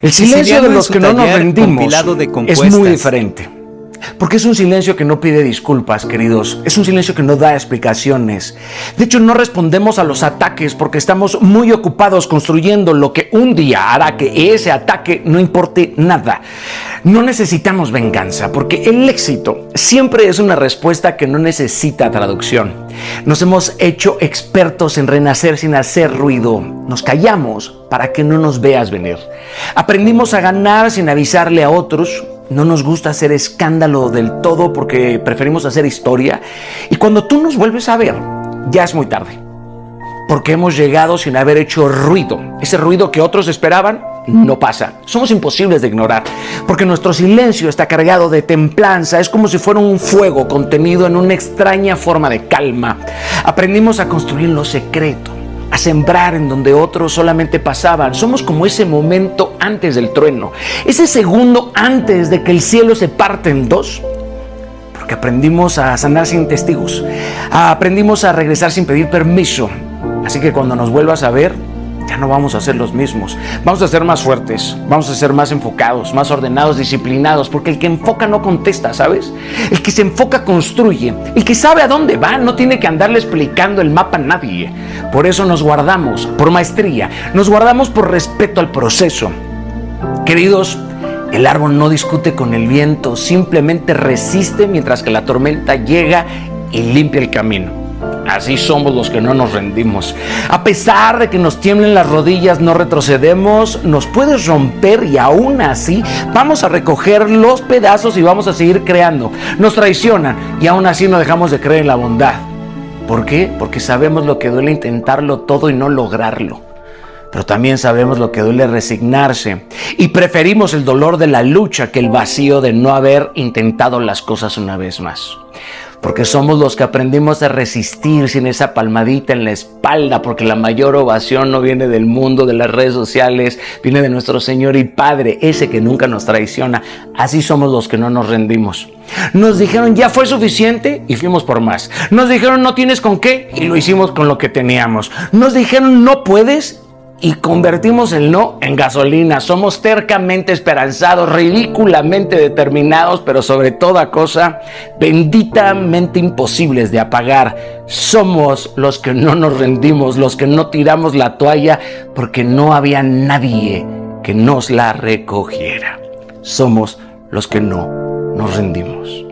El silencio de los que no nos rendimos es muy diferente. Porque es un silencio que no pide disculpas, queridos. Es un silencio que no da explicaciones. De hecho, no respondemos a los ataques porque estamos muy ocupados construyendo lo que un día hará que ese ataque no importe nada. No necesitamos venganza porque el éxito siempre es una respuesta que no necesita traducción. Nos hemos hecho expertos en renacer sin hacer ruido. Nos callamos para que no nos veas venir. Aprendimos a ganar sin avisarle a otros. No nos gusta hacer escándalo del todo porque preferimos hacer historia. Y cuando tú nos vuelves a ver, ya es muy tarde. Porque hemos llegado sin haber hecho ruido. Ese ruido que otros esperaban no pasa. Somos imposibles de ignorar. Porque nuestro silencio está cargado de templanza. Es como si fuera un fuego contenido en una extraña forma de calma. Aprendimos a construir en lo secreto. A sembrar en donde otros solamente pasaban. Somos como ese momento antes del trueno, ese segundo antes de que el cielo se parte en dos, porque aprendimos a sanar sin testigos, aprendimos a regresar sin pedir permiso. Así que cuando nos vuelvas a ver, ya no vamos a ser los mismos. Vamos a ser más fuertes, vamos a ser más enfocados, más ordenados, disciplinados, porque el que enfoca no contesta, ¿sabes? El que se enfoca construye. El que sabe a dónde va no tiene que andarle explicando el mapa a nadie. Por eso nos guardamos por maestría, nos guardamos por respeto al proceso. Queridos, el árbol no discute con el viento, simplemente resiste mientras que la tormenta llega y limpia el camino. Así somos los que no nos rendimos. A pesar de que nos tiemblen las rodillas, no retrocedemos. Nos puedes romper y aún así vamos a recoger los pedazos y vamos a seguir creando. Nos traicionan y aún así no dejamos de creer en la bondad. ¿Por qué? Porque sabemos lo que duele intentarlo todo y no lograrlo. Pero también sabemos lo que duele resignarse. Y preferimos el dolor de la lucha que el vacío de no haber intentado las cosas una vez más. Porque somos los que aprendimos a resistir sin esa palmadita en la espalda, porque la mayor ovación no viene del mundo, de las redes sociales, viene de nuestro Señor y Padre, ese que nunca nos traiciona. Así somos los que no nos rendimos. Nos dijeron ya fue suficiente y fuimos por más. Nos dijeron no tienes con qué y lo hicimos con lo que teníamos. Nos dijeron no puedes y convertimos el no en gasolina. Somos tercamente esperanzados, ridículamente determinados, pero sobre toda cosa, benditamente imposibles de apagar. Somos los que no nos rendimos, los que no tiramos la toalla, porque no había nadie que nos la recogiera. Somos los que no nos rendimos.